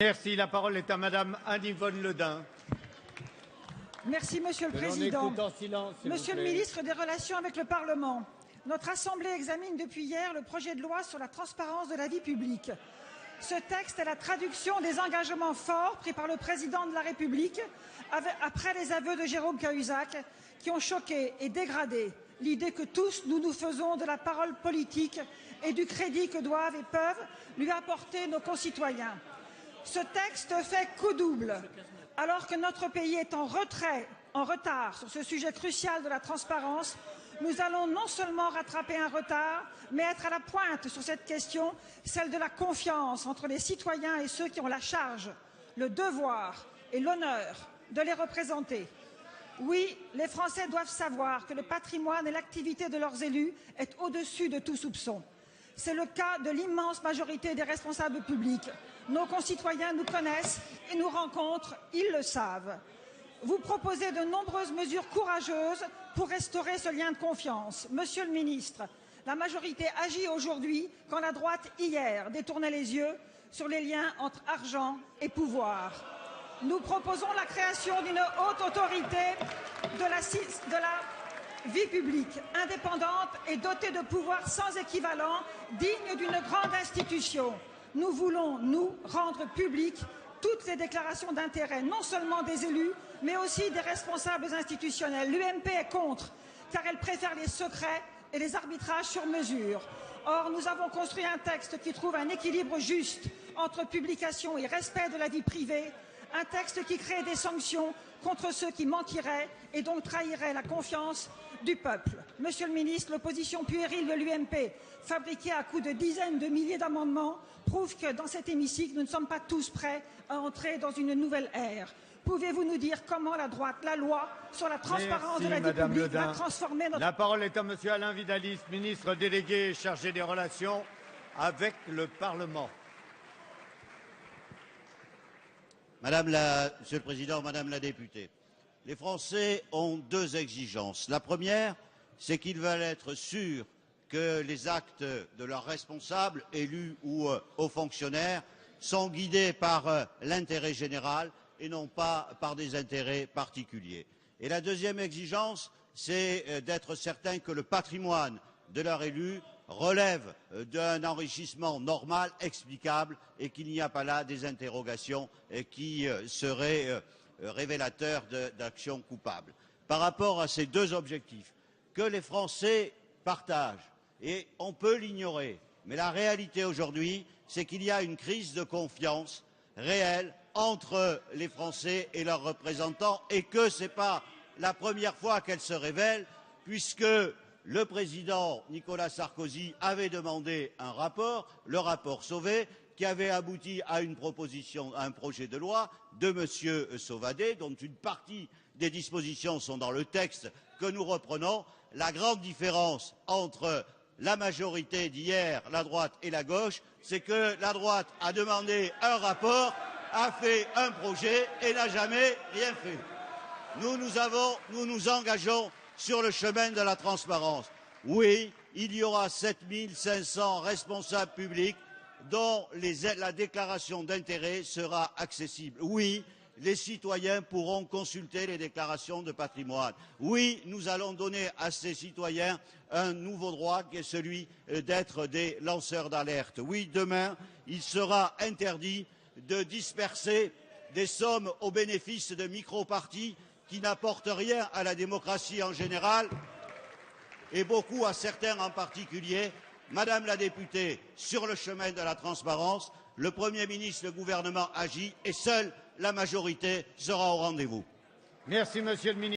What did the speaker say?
Merci. La parole est à Madame Anne-Yvonne Le Dain. Merci, Monsieur le Président. Monsieur le ministre des Relations avec le Parlement, notre Assemblée examine depuis hier le projet de loi sur la transparence de la vie publique. Ce texte est la traduction des engagements forts pris par le Président de la République après les aveux de Jérôme Cahuzac qui ont choqué et dégradé l'idée que tous nous nous faisons de la parole politique et du crédit que doivent et peuvent lui apporter nos concitoyens. Ce texte fait coup double. Alors que notre pays est en retard sur ce sujet crucial de la transparence, nous allons non seulement rattraper un retard, mais être à la pointe sur cette question, celle de la confiance entre les citoyens et ceux qui ont la charge, le devoir et l'honneur de les représenter. Oui, les Français doivent savoir que le patrimoine et l'activité de leurs élus est au-dessus de tout soupçon. C'est le cas de l'immense majorité des responsables publics. Nos concitoyens nous connaissent et nous rencontrent, ils le savent. Vous proposez de nombreuses mesures courageuses pour restaurer ce lien de confiance. Monsieur le ministre, la majorité agit aujourd'hui quand la droite, hier, détournait les yeux sur les liens entre argent et pouvoir. Nous proposons la création d'une haute autorité de la vie publique, indépendante et dotée de pouvoirs sans équivalent, digne d'une grande institution. Nous voulons, nous, rendre publiques toutes les déclarations d'intérêt, non seulement des élus, mais aussi des responsables institutionnels. L'UMP est contre, car elle préfère les secrets et les arbitrages sur mesure. Or, nous avons construit un texte qui trouve un équilibre juste entre publication et respect de la vie privée, un texte qui crée des sanctions contre ceux qui mentiraient et donc trahiraient la confiance du peuple. Monsieur le ministre, l'opposition puérile de l'UMP, fabriquée à coups de dizaines de milliers d'amendements, prouve que dans cet hémicycle, nous ne sommes pas tous prêts à entrer dans une nouvelle ère. Pouvez-vous nous dire comment la droite, la loi sur la transparence de la vie publique va transformer notre... La parole est à Monsieur Alain Vidalis, ministre délégué et chargé des relations avec le Parlement. Monsieur le Président, Madame la députée, les Français ont deux exigences. La première, c'est qu'ils veulent être sûrs que les actes de leurs responsables, élus ou hauts fonctionnaires, sont guidés par l'intérêt général et non pas par des intérêts particuliers. Et la deuxième exigence, c'est d'être certain que le patrimoine de leurs élus relève d'un enrichissement normal, explicable, et qu'il n'y a pas là des interrogations qui seraient révélateurs d'actions coupables. Par rapport à ces deux objectifs, que les Français partagent, et on peut l'ignorer, mais la réalité aujourd'hui, c'est qu'il y a une crise de confiance réelle entre les Français et leurs représentants, et que ce n'est pas la première fois qu'elle se révèle, puisque le président Nicolas Sarkozy avait demandé un rapport, le rapport Sauvé, qui avait abouti à une proposition, à un projet de loi de M. Sauvadet, dont une partie des dispositions sont dans le texte que nous reprenons. La grande différence entre la majorité d'hier, la droite et la gauche, c'est que la droite a demandé un rapport, a fait un projet et n'a jamais rien fait. Nous nous engageons sur le chemin de la transparence. Oui, il y aura 7500 responsables publics dont la déclaration d'intérêt sera accessible. Oui, les citoyens pourront consulter les déclarations de patrimoine. Oui, nous allons donner à ces citoyens un nouveau droit qui est celui d'être des lanceurs d'alerte. Oui, demain, il sera interdit de disperser des sommes au bénéfice de micro-partis qui n'apportent rien à la démocratie en général et beaucoup à certains en particulier. Madame la députée, sur le chemin de la transparence, le Premier ministre, le gouvernement agit et seule la majorité sera au rendez-vous. Merci, Monsieur le ministre.